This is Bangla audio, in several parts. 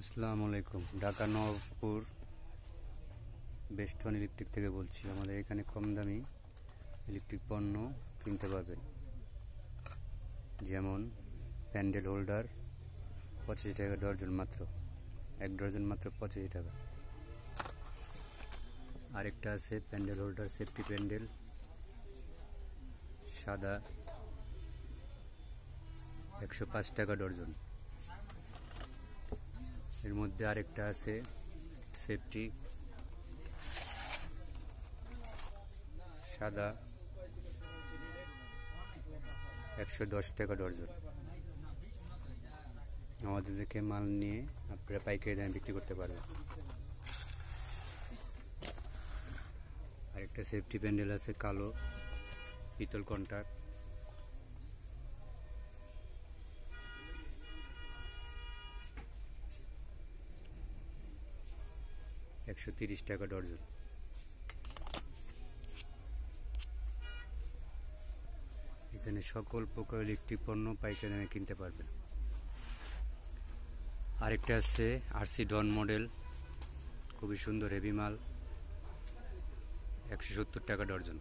আসসালামু আলাইকুম। ঢাকা নবাবপুর বেস্টন ইলেকট্রিক থেকে বলছি। আমাদের এখানে কম দামি ইলেকট্রিক পণ্য কিনতে পারবেন, যেমন প্যান্ডেল হোল্ডার 85 টাকা ডর্জন, মাত্র এক ডর্জন মাত্র 85 টাকা। আরেকটা আছে প্যান্ডেল হোল্ডার, সেফটি প্যান্ডেল, সাদা 105 টাকা ডর্জন। এর মধ্যে আরেকটা আছে সেফটি সাদা 110 টাকা ডর্জন। আমাদের থেকে মাল নিয়ে আপনারা পাইকারি দামে বিক্রি করতে পারবেন। আরেকটা সেফটি প্যান্ডেল আছে কালো পিতল কন্টাক্ট, 130 টাকা ডর্জন। এখানে সকল প্রকার ইলেকট্রিক পণ্য পাইকারি দামে কিনতে পারবেন। আরেকটা আছে আরসি ডন মডেল, খুবই সুন্দর হেভি মাল, 170 টাকা ডর্জন।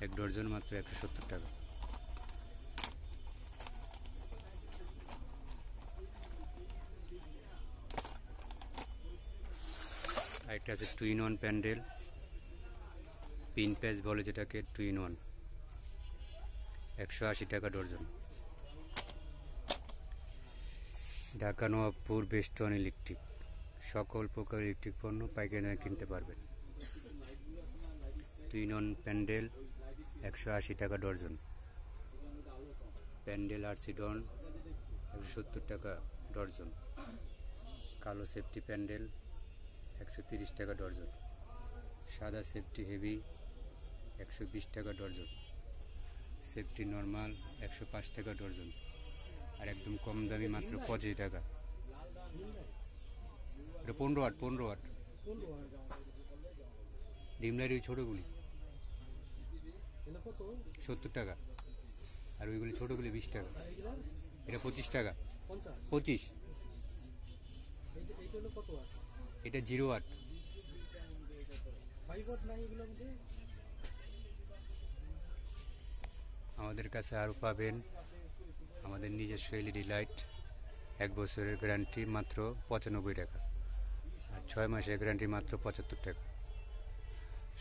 এক ডর্জন মাত্র 170 টাকা। আরেকটা আছে টু ইন ওয়ান প্যান্ডেল, পিন প্যাচ বলে যেটাকে, টু ইন ওয়ান, 180 টাকা ডর্জন। ঢাকা নবাবপুর বেস্টন ইলেকট্রিক, সকল প্রকার ইলেকট্রিক পণ্য পাইকারি দামে কিনতে পারবেন। টু ইন ওয়ান প্যান্ডেল 180 টাকা ডর্জন, প্যান্ডেল আরসি ডন 170 টাকা ডর্জন, কালো সেফটি প্যান্ডেল 130 টাকা ডর্জন, সাদা সেফটি হেভি 120 টাকা ডর্জন, সেফটি নর্মাল 105 টাকা ডর্জন, আর একদম কম দামি মাত্র 85 টাকা। এটা 15 ওয়াট ডিম লাইট, ওই ছোটোগুলি 70 টাকা, আর ওইগুলি ছোটোগুলি 20 টাকা। এটা 25 টাকা, 25। এটা 0 ওয়াট। আমাদের কাছে আরও পাবেন আমাদের নিজস্ব এলইডি লাইট, 1 বছরের গ্যারান্টি মাত্র 95 টাকা, আর 6 মাসের গ্যারান্টি মাত্র 75 টাকা।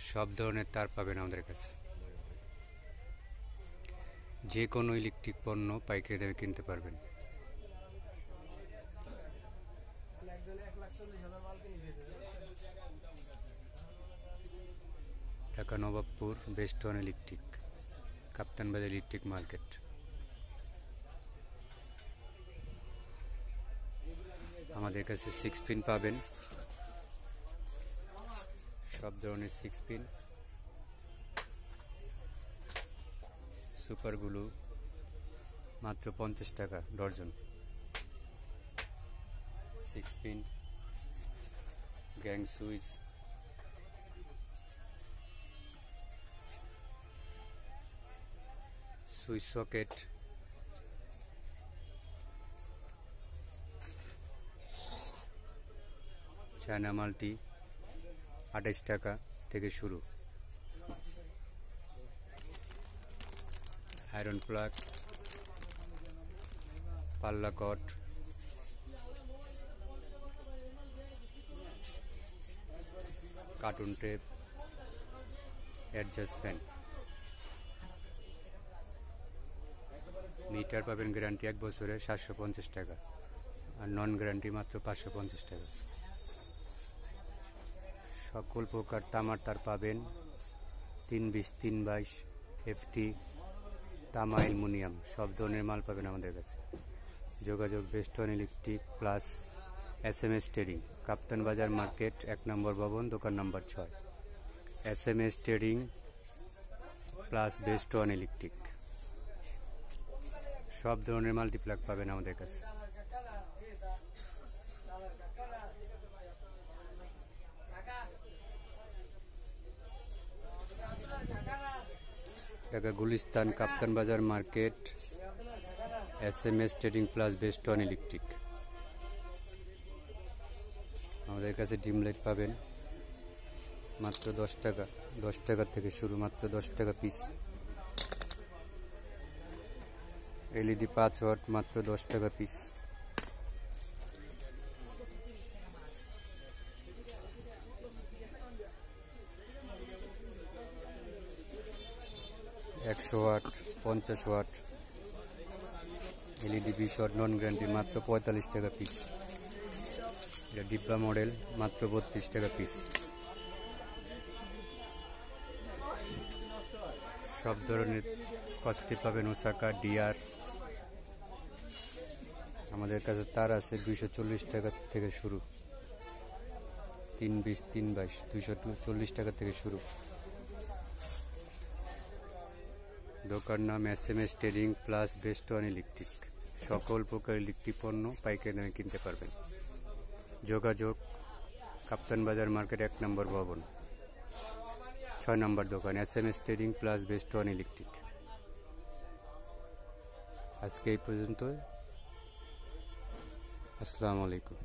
সব ধরনের তার পাবেন আমাদের কাছে। যে কোনো ইলেকট্রিক পণ্য পাইকারি দামে কিনতে পারবেন। ঢাকা নবাবপুর বেস্টন ইলেকট্রিক, কাপ্তান বাজার ইলেকট্রিক মার্কেট। আমাদের কাছে 6 পিন পাবেন, সব ধরনের 6 পিন, সুপার গ্লু মাত্র 50 টাকা dozen. 6 pin gang switch, switch socket, China multi 28 টাকা থেকে শুরু, আয়রন প্লাগ, পাল্লা কট, carton tape, adjust fan. Meter পাবেন গ্যারান্টি 1 বছরে 750 টাকা, আর নন গ্যারান্টি মাত্র 550 টাকা। সকল প্রকার তামার তার পাবেন, 320, 322, এফটি, তামা, অ্যালুমিনিয়াম, সব ধরনের মাল পাবেন আমাদের কাছে। যোগাযোগ বেস্টন ইলেকট্রিক প্লাস SMS ট্রেডিং, কাপ্তান বাজার মার্কেট, 1 নম্বর ভবন, দোকান নম্বর 6। SMS ট্রেডিং প্লাস বেস্টন ইলেকট্রিক, সব ধরনের মাল্টিপ্লাগ পাবেন আমাদের কাছে। ঢাকা গুলিস্তান কাপ্তান বাজার market, SMS trading plus best on electric. আমাদের কাছে ডিম লাইট পাবেন মাত্র 10 টাকা, 10 টাকা থেকে শুরু, মাত্র 10 টাকা পিস। LED 5 ওয়াট মাত্র 10 টাকা পিস। একশো watt, 50 watt LED 20 watt non guarantee মাত্র 45 টাকা পিস। এটা ডিব্বা মডেল মাত্র 32 টাকা পিস। সব ধরনের কস্টে পাবেন ওসাকা, ডিআর। আমাদের কাছে তার আছে 240 টাকা থেকে শুরু, 320 322 240 টাকা থেকে শুরু। দোকান নাম SMS trading plus best on electric. সকল প্রকার ইলেকট্রিক পণ্য পাইকারি দামে কিনতে পারবেন। যোগাযোগ কাপ্তান বাজার মার্কেট 1 নম্বর ভবন, 6 নম্বর দোকান, SMS trading plus best on electric. আজকে এই পর্যন্ত। আসসালামু আলাইকুম।